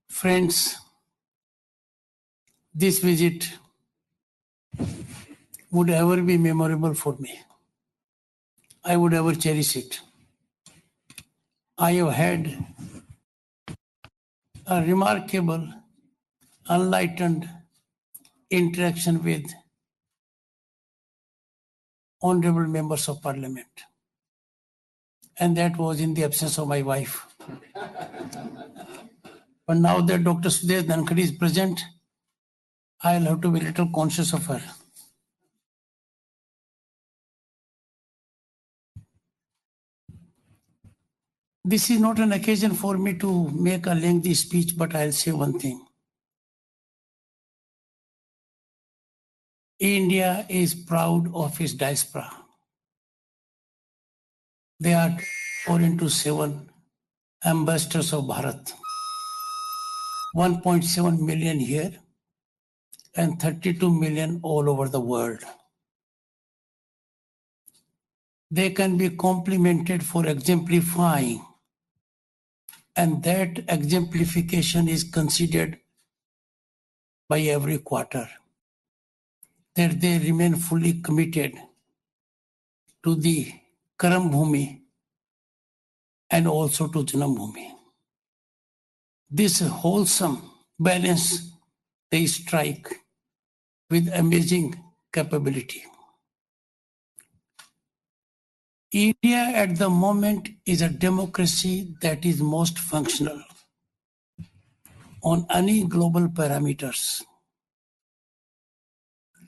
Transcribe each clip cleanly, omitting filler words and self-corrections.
Friends, this visit would ever be memorable for me. I would ever cherish it. I have had a remarkable, enlightened interaction with honorable members of parliament. And that was in the absence of my wife. But now that Dr. Sudesh Dhankadi is present, I'll have to be a little conscious of her. This is not an occasion for me to make a lengthy speech, but I'll say one thing. India is proud of its diaspora. They are 4 into 7 ambassadors of Bharat. 1.7 million here and 32 million all over the world. They can be complimented for exemplifying, and that exemplification is considered by every quarter, that they remain fully committed to the Karam Bhumi and also to Janam Bhumi. This wholesome balance they strike with amazing capability. India at the moment is a democracy that is most functional on any global parameters.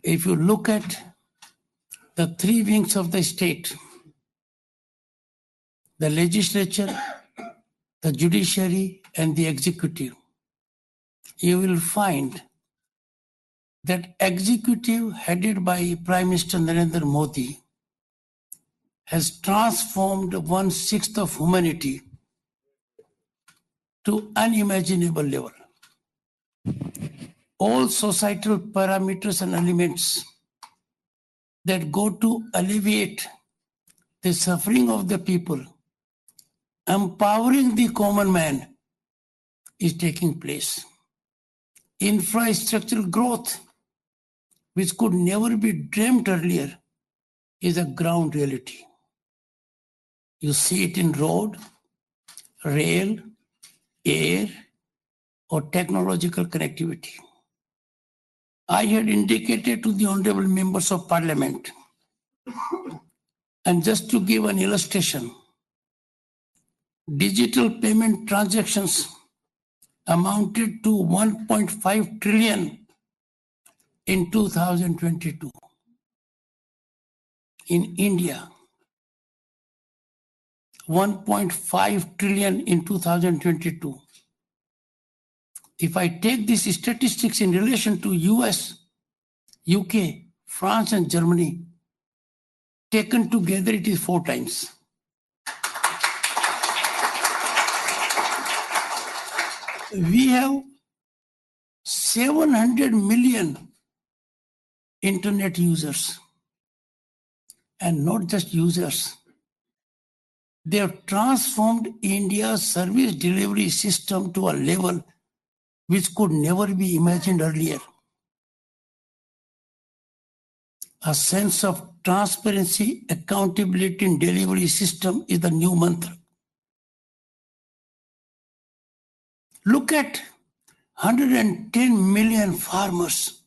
If you look at the 3 wings of the state, the legislature, the judiciary, and the executive, you will find that executive headed by Prime Minister Narendra Modi has transformed 1/6 of humanity to unimaginable level. All societal parameters and elements that go to alleviate the suffering of the people, empowering the common man, is taking place. Infrastructural growth, which could never be dreamt earlier, is a ground reality. You see it in road, rail, air, or technological connectivity. I had indicated to the honorable members of parliament, and just to give an illustration, digital payment transactions amounted to 1.5 trillion in 2022. In India, 1.5 trillion in 2022. If I take these statistics in relation to US, UK, France, and Germany, taken together, it is 4 times. We have 700 million internet users, and not just users. They have transformed India's service delivery system to a level which could never be imagined earlier. A sense of transparency, accountability in delivery system is the new mantra. Look at 110 million farmers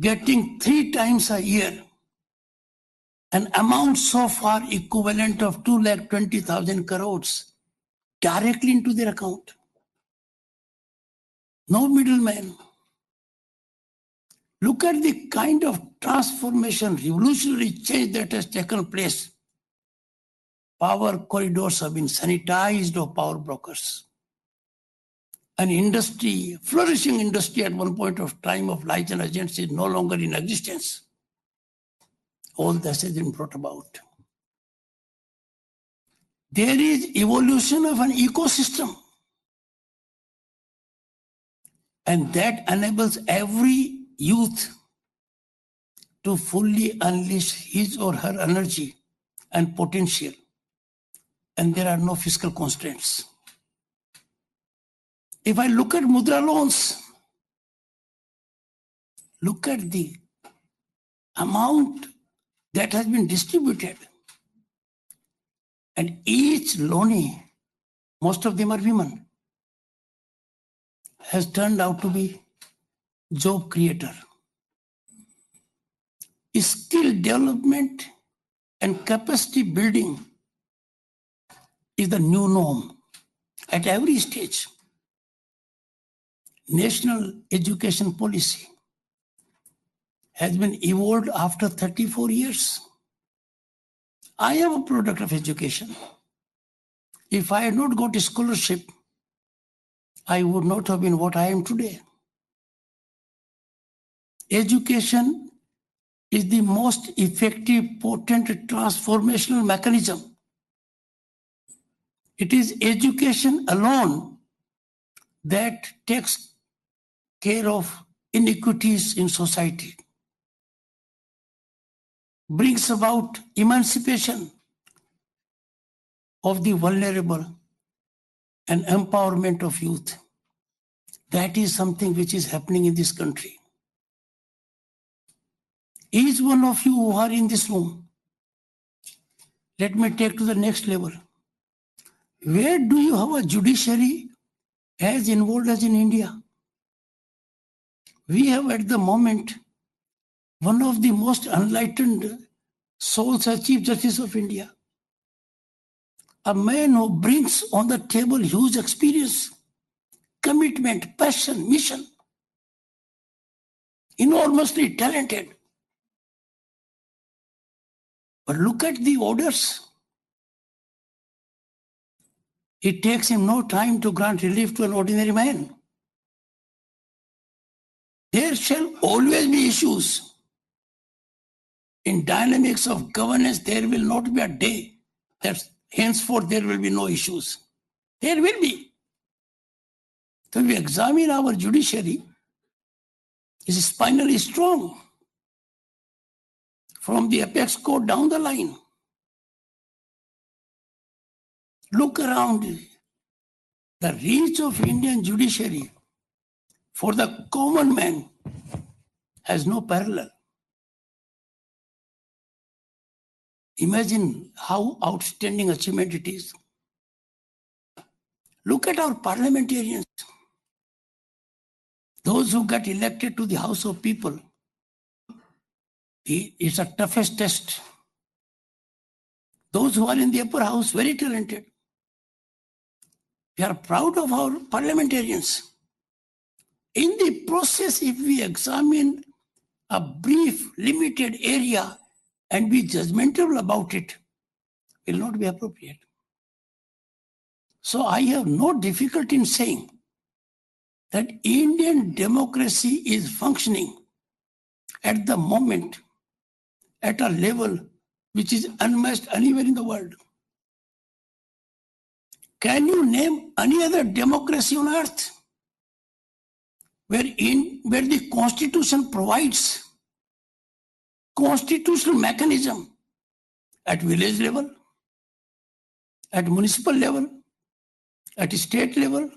getting 3 times a year an amount so far equivalent of 220,000 crores directly into their account. No middleman. Look at the kind of transformation, revolutionary change that has taken place. Power corridors have been sanitized of power brokers. An industry, flourishing industry at one point of time of light and agents is no longer in existence. All this has been brought about. There is evolution of an ecosystem. And that enables every youth to fully unleash his or her energy and potential, and there are no fiscal constraints. If I look at Mudra loans, look at the amount that has been distributed. And each loanee, most of them are women, has turned out to be job creator. Skill development and capacity building is the new norm at every stage. National education policy has been evolved after 34 years. I am a product of education. If I had not got a scholarship, I would not have been what I am today. Education is the most effective, potent, transformational mechanism. It is education alone that takes care of inequities in society, brings about emancipation of the vulnerable and empowerment of youth. That is something which is happening in this country. Each one of you who are in this room, let me take to the next level. Where do you have a judiciary as involved as in India? We have at the moment one of the most enlightened souls as Chief Justice of India. A man who brings on the table huge experience, commitment, passion, mission. Enormously talented. But look at the orders. It takes him no time to grant relief to an ordinary man. There shall always be issues. In dynamics of governance, there will not be a day that henceforth there will be no issues. There will be. So we examine our judiciary, it is spinally strong. From the apex court down the line. Look around. The reach of Indian judiciary for the common man has no parallel. Imagine how outstanding achievement it is. Look at our parliamentarians. Those who got elected to the House of People. It's a toughest test. Those who are in the upper house, very talented. We are proud of our parliamentarians. In the process, if we examine a brief, limited area and be judgmental about it, will not be appropriate. So I have no difficulty in saying that Indian democracy is functioning at the moment at a level which is unmatched anywhere in the world. Can you name any other democracy on earth where the Constitution provides constitutional mechanism at village level, at municipal level, at state level,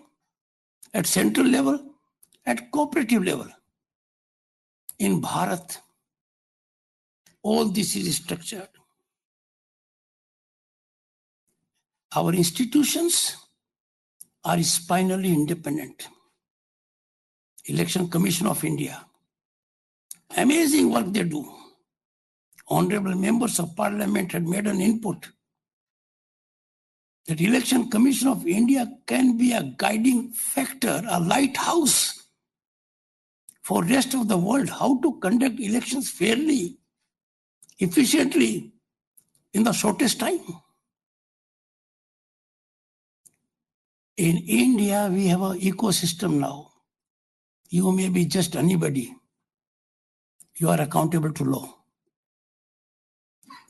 at central level, at cooperative level? In Bharat, all this is structured. Our institutions are spinally independent. Election Commission of India, amazing work they do. Honorable members of Parliament had made an input that Election Commission of India can be a guiding factor, a lighthouse for rest of the world, how to conduct elections fairly, efficiently, in the shortest time. In India, we have an ecosystem now. You may be just anybody. You are accountable to law.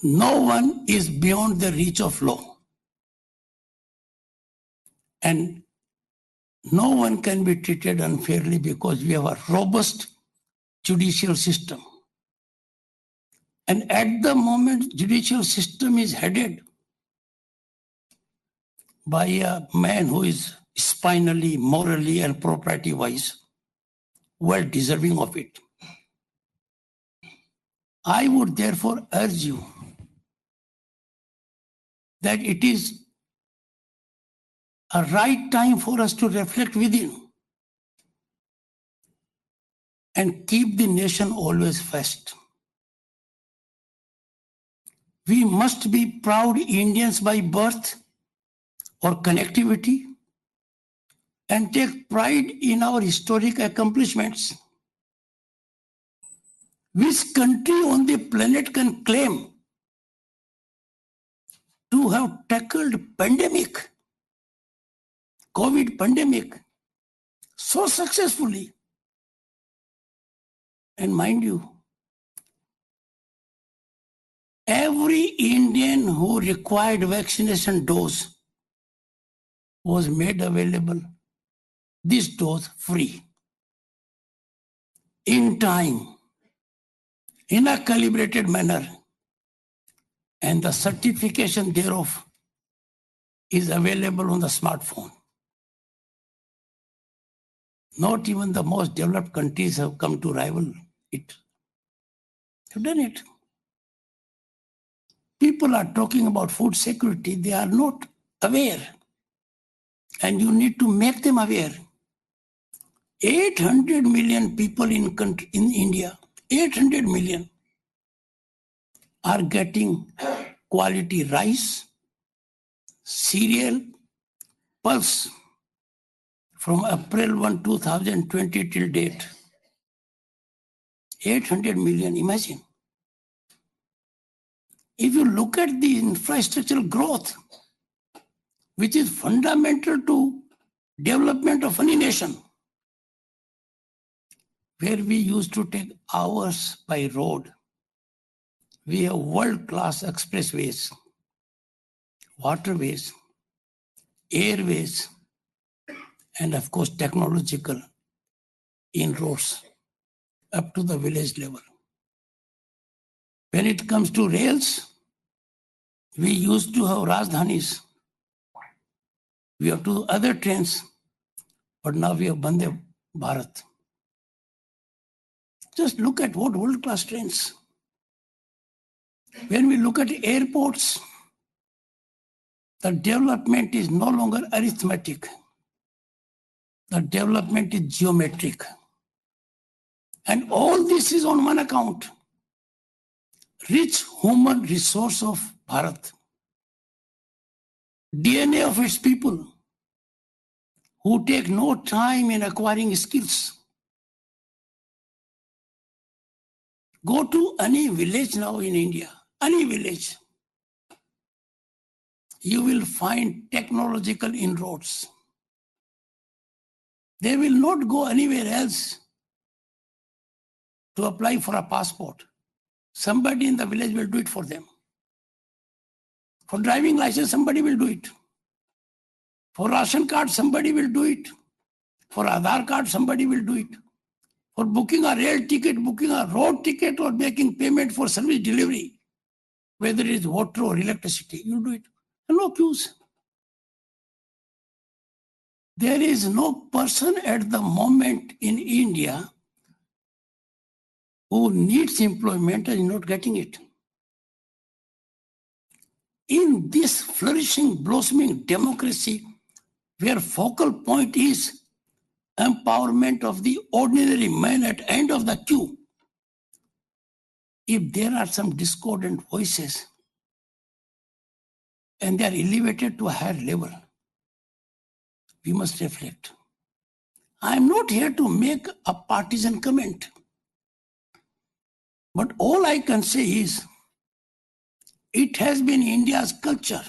No one is beyond the reach of law. And no one can be treated unfairly because we have a robust judicial system. And at the moment, judicial system is headed by a man who is spinally, morally, and propriety-wise well deserving of it. I would therefore urge you that it is a right time for us to reflect within and keep the nation always first. We must be proud Indians by birth or connectivity and take pride in our historic accomplishments. Which country on the planet can claim to have tackled pandemic, COVID pandemic, so successfully? And mind you, every Indian who required vaccination dose was made available, this dose free, in time, in a calibrated manner, and the certification thereof is available on the smartphone. Not even the most developed countries have come to rival it. They've done it. People are talking about food security. They are not aware. And you need to make them aware. 800 million people in India, 800 million, are getting quality rice, cereal, pulse from April 1, 2020 till date. 800 million, imagine. If you look at the infrastructural growth, which is fundamental to development of any nation, where we used to take hours by road, we have world-class expressways, waterways, airways, and of course technological inroads up to the village level. When it comes to rails, we used to have Rajdhanis. We have two other trains, but now we have Vande Bharat. Just look at what world-class trains. When we look at airports, the development is no longer arithmetic. The development is geometric. And all this is on one account. Rich human resource of Bharat. DNA of its people who take no time in acquiring skills. Go to any village now in India, any village. You will find technological inroads. They will not go anywhere else to apply for a passport. Somebody in the village will do it for them. For driving license, somebody will do it. For ration card, somebody will do it. For Aadhaar card, somebody will do it. For booking a rail ticket, booking a road ticket, or making payment for service delivery, whether it is water or electricity, you do it. No queues. There is no person at the moment in India who needs employment and is not getting it. In this flourishing, blossoming democracy, where focal point is empowerment of the ordinary man at the end of the queue, if there are some discordant voices and they are elevated to a higher level, we must reflect. I am not here to make a partisan comment, but all I can say is it has been India's culture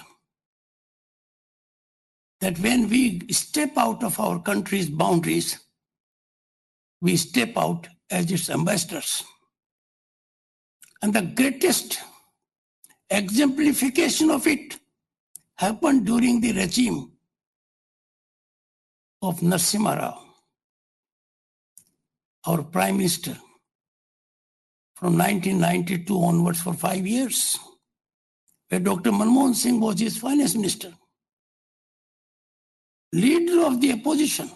that when we step out of our country's boundaries, we step out as its ambassadors. And the greatest exemplification of it happened during the regime of Narasimha Rao, our Prime Minister from 1992 onwards for 5 years, where Dr. Manmohan Singh was his finance minister. Leader of the opposition,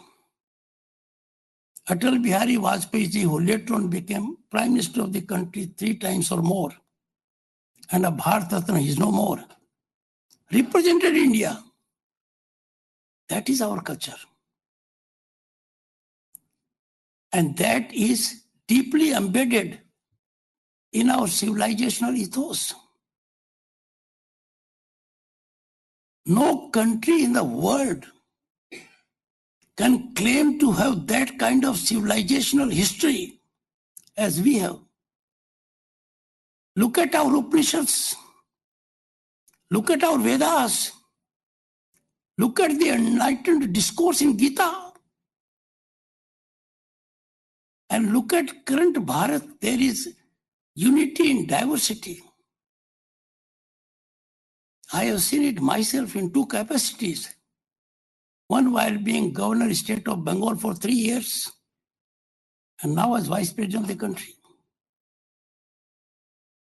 Atal Bihari Vajpayee ji, who later on became Prime Minister of the country 3 times or more, and a Bharat Ratna, he is no more, represented India. That is our culture. And that is deeply embedded in our civilizational ethos. No country in the world can claim to have that kind of civilizational history as we have. Look at our Upanishads. Look at our Vedas. Look at the enlightened discourse in Gita. And look at current Bharat. There is unity in diversity. I have seen it myself in 2 capacities. One while being Governor State of Bengal for 3 years, and now as Vice President of the country.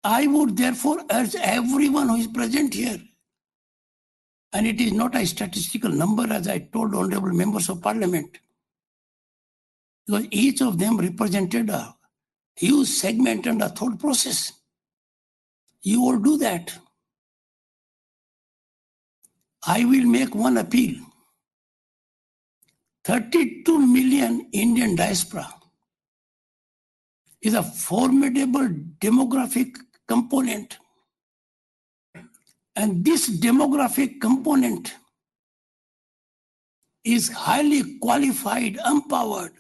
I would therefore urge everyone who is present here, and it is not a statistical number as I told honorable members of Parliament, because each of them represented a huge segment and a thought process. You all do that. I will make one appeal. 32 million Indian diaspora is a formidable demographic component. And this demographic component is highly qualified, empowered,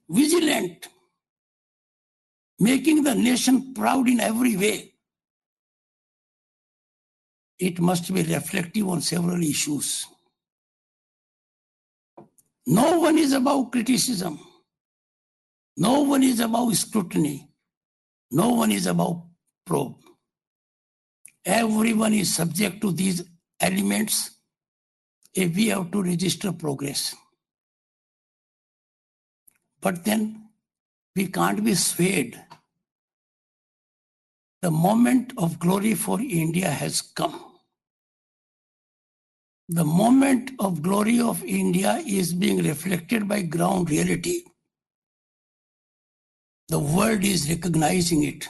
vigilant, making the nation proud in every way. It must be reflective on several issues. No one is above criticism. No one is above scrutiny. No one is above probe. Everyone is subject to these elements if we have to register progress. But then we can't be swayed. The moment of glory for India has come. The moment of glory of India is being reflected by ground reality. The world is recognizing it.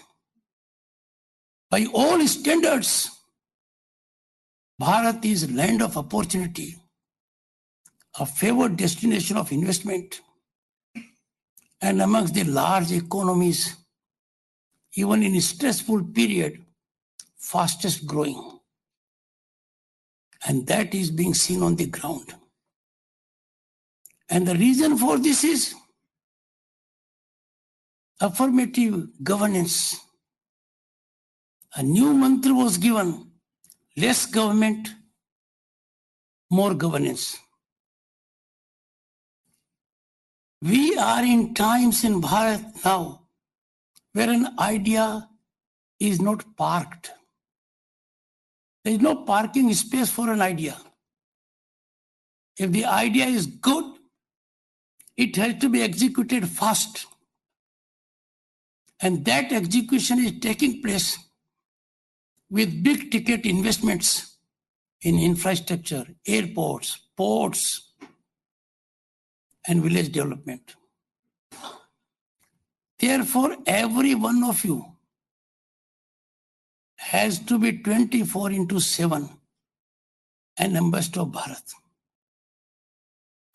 By all standards, Bharat is land of opportunity, a favored destination of investment, and amongst the large economies, even in a stressful period, fastest growing. And that is being seen on the ground. And the reason for this is affirmative governance. A new mantra was given: less government, more governance. We are in times in Bharat now where an idea is not parked. There is no parking space for an idea. If the idea is good, it has to be executed fast. And that execution is taking place with big ticket investments in infrastructure, airports, ports, and village development. Therefore, every one of you has to be 24/7 an ambassador of Bharat.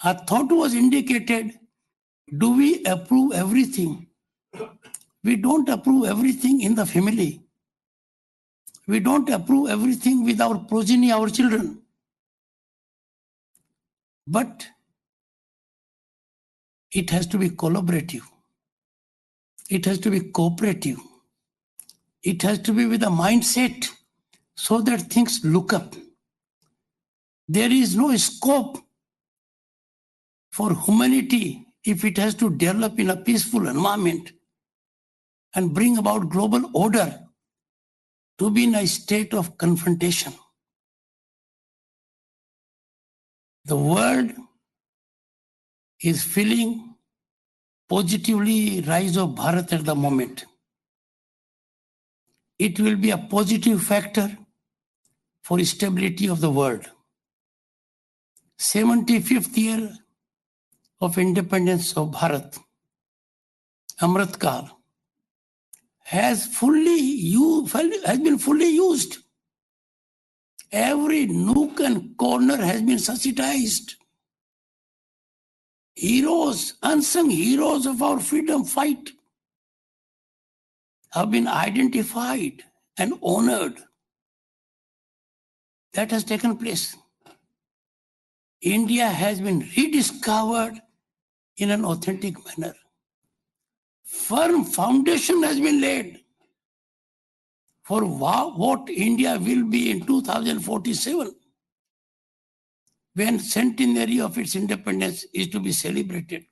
A thought was indicated, do we approve everything? We don't approve everything in the family. We don't approve everything with our progeny, our children. But it has to be collaborative. It has to be cooperative. It has to be with a mindset so that things look up. There is no scope for humanity if it has to develop in a peaceful environment and bring about global order to be in a state of confrontation. The world is feeling positively rise of Bharat at the moment. It will be a positive factor for stability of the world. 75th year of independence of Bharat, Amrit Kal, has been fully used. Every nook and corner has been sensitized. Heroes, unsung heroes of our freedom fight have been identified and honored. That has taken place. India has been rediscovered in an authentic manner. Firm foundation has been laid for what India will be in 2047, when centenary of its independence is to be celebrated.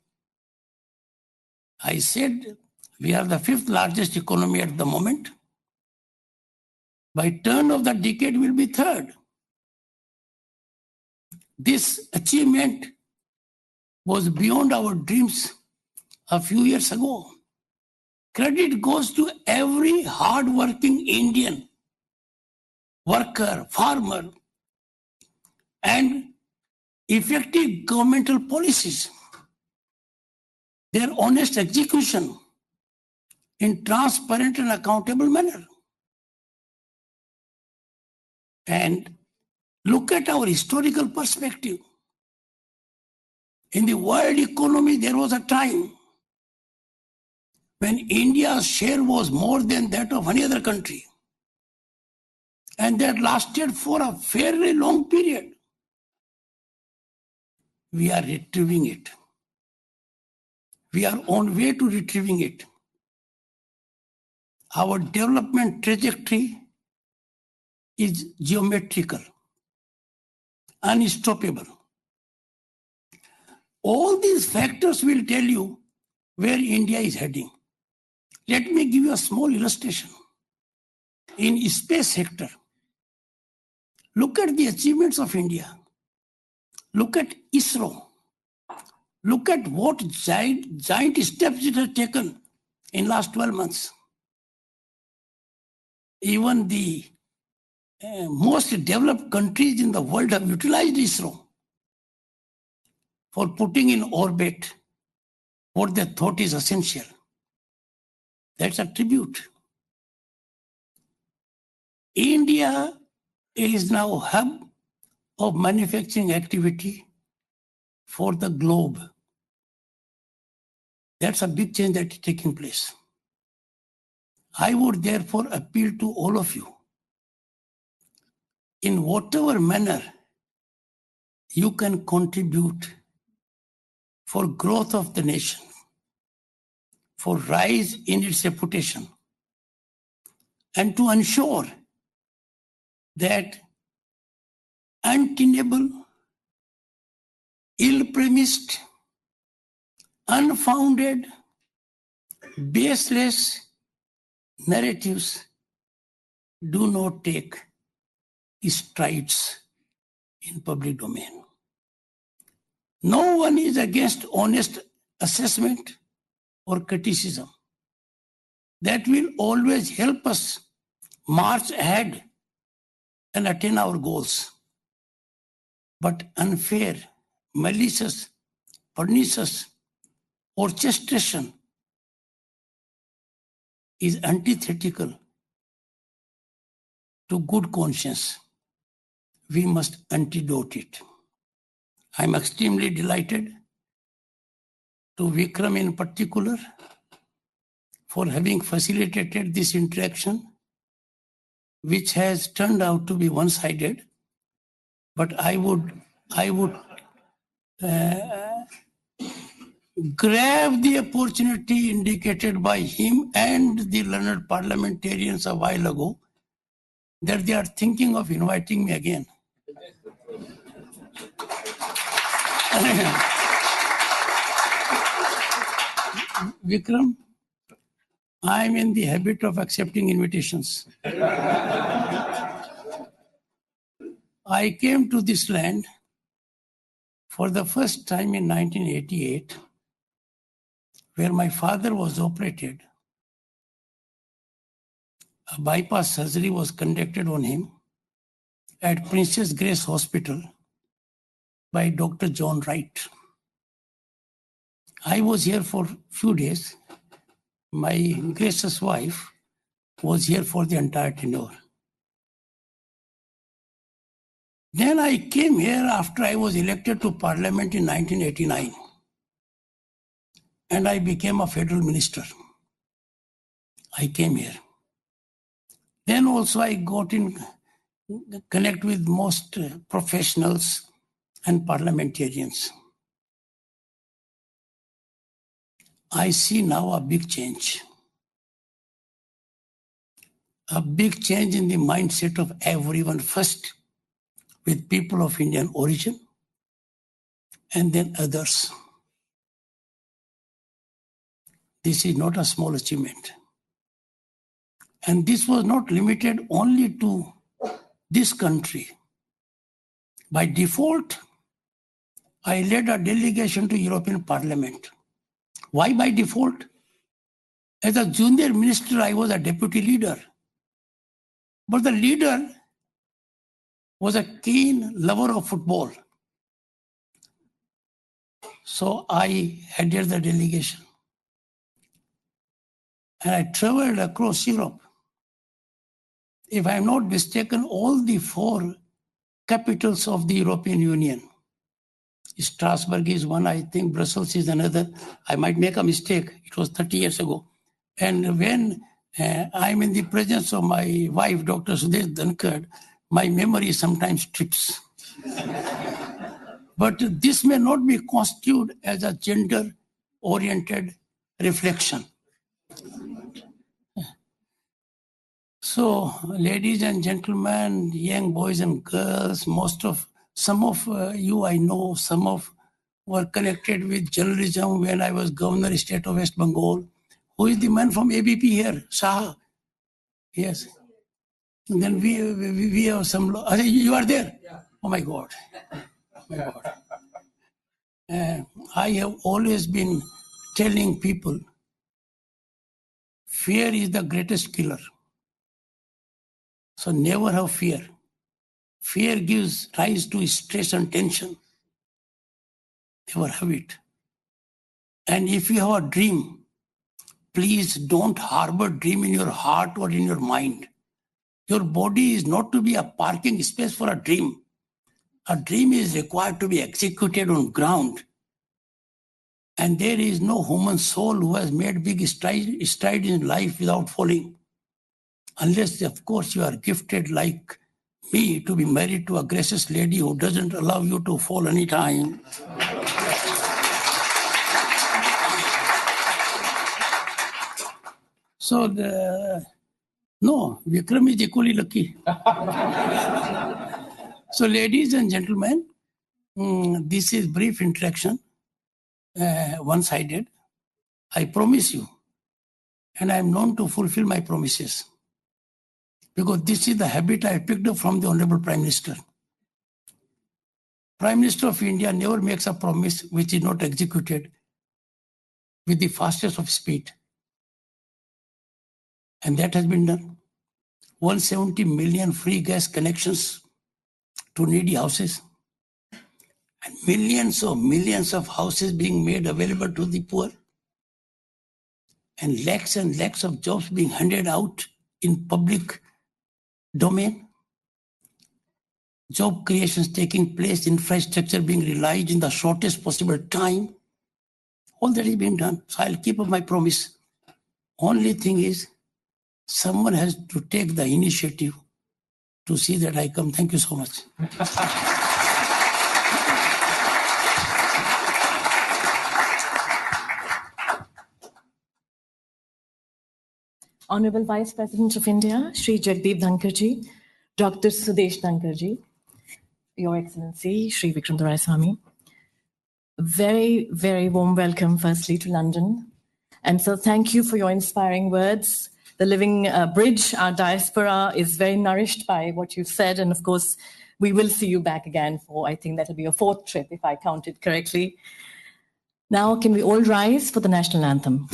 I said we are the 5th largest economy at the moment. By turn of the decade, we'll be 3rd. This achievement was beyond our dreams a few years ago. Credit goes to every hard-working Indian, worker, farmer, and effective governmental policies. Their honest execution in transparent and accountable manner. And look at our historical perspective. In the world economy, there was a time when India's share was more than that of any other country. And that lasted for a fairly long period. We are retrieving it. We are on way to retrieving it. Our development trajectory is geometrical, unstoppable. All these factors will tell you where India is heading. Let me give you a small illustration. In space sector, look at the achievements of India. Look at ISRO. Look at what giant steps it has taken in last 12 months. Even the most developed countries in the world have utilized ISRO for putting in orbit what they thought is essential. That's a tribute. India is now a hub of manufacturing activity for the globe. That's a big change that is taking place. I would therefore appeal to all of you, in whatever manner you can contribute for growth of the nation, for rise in its reputation, and to ensure that untenable, ill-premised, unfounded, baseless narratives do not take strides in public domain. No one is against honest assessment or criticism. That will always help us march ahead and attain our goals. But unfair, malicious, pernicious orchestration is antithetical to good conscience. We must antidote it. I am extremely delighted to Vikram in particular for having facilitated this interaction, which has turned out to be one-sided. But I would grab the opportunity indicated by him and the learned parliamentarians a while ago that they are thinking of inviting me again. Vikram, I am in the habit of accepting invitations. I came to this land for the first time in 1988, where my father was operated A bypass surgery was conducted on him at Princess Grace Hospital by Dr. John Wright. I was here for a few days. My gracious wife was here for the entire tenure. Then I came here after I was elected to Parliament in 1989. And I became a federal minister. I came here. Then also I got in connect with most professionals and parliamentarians. I see now a big change. A big change in the mindset of everyone, first with people of Indian origin and then others. This is not a small achievement. And this was not limited only to this country. By default, I led a delegation to European Parliament. Why by default? As a junior minister, I was a deputy leader. But the leader was a keen lover of football. So I headed the delegation. And I traveled across Europe. If I am not mistaken, all the 4 capitals of the European Union. Strasbourg is one, I think Brussels is another. I might make a mistake. It was 30 years ago. And when I'm in the presence of my wife, Dr. Sudesh Dhankad, my memory sometimes trips. But this may not be constituted as a gender-oriented reflection. So, ladies and gentlemen, young boys and girls, some of you I know, some of were connected with journalism when I was governor state of West Bengal. Who is the man from ABP here? Saha. Yes. And then we have some. You are there? Yeah. Oh my God. Oh my God. I have always been telling people, fear is the greatest killer. So never have fear. Fear gives rise to stress and tension. Never have it. And if you have a dream, please don't harbor dream in your heart or in your mind. Your body is not to be a parking space for a dream. A dream is required to be executed on ground. And there is no human soul who has made big strides in life without falling. Unless, of course, you are gifted like me to be married to a gracious lady who doesn't allow you to fall any time. So, no, Vikram is equally lucky. So, ladies and gentlemen, this is brief introduction, one-sided. I promise you, and I am known to fulfill my promises, because this is the habit I picked up from the Honorable Prime Minister. Prime Minister of India never makes a promise which is not executed with the fastest of speed. And that has been done. 170 million free gas connections to needy houses. And millions of houses being made available to the poor. And lakhs of jobs being handed out in public domain. Job creations taking place, infrastructure being realized in the shortest possible time. All that is being done. So I'll keep up my promise. Only thing is, someone has to take the initiative to see that I come. Thank you so much. Honorable Vice President of India, Shri Jagdeep Dhankarji, Dr. Sudesh Dhankarji, Your Excellency, Shri Vikram Doraiswamy. Very, very warm welcome, firstly, to London. And so thank you for your inspiring words. The living bridge, our diaspora, is very nourished by what you've said. And of course, we will see you back again for, I think that'll be your 4th trip, if I counted correctly. Now, can we all rise for the national anthem?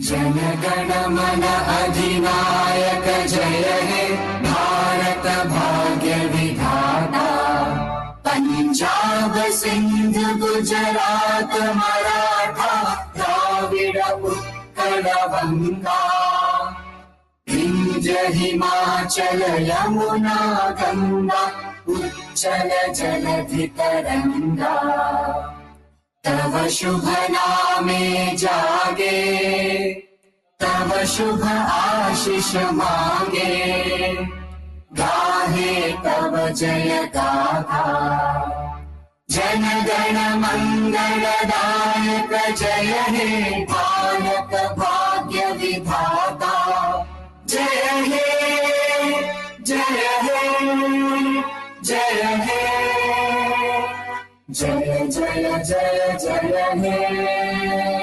Jana Gana मन अधिनायक जय हे भारत भाग्य विधाता। पंजाब सिंध गुजरात मराठा द्राविड़ उत्कल बंगा। विंध्य हिमाचल यमुना गंगा उच्चल जलधि तरंगा। तव शुभ नामे जागे तव शुभ आशीष मांगे। गाहे तव जय गाथा जन गण मंगलदायक जय हे भारत भाग्य विधाता। जय हे जय हे जय हे जय जय जय जय हे।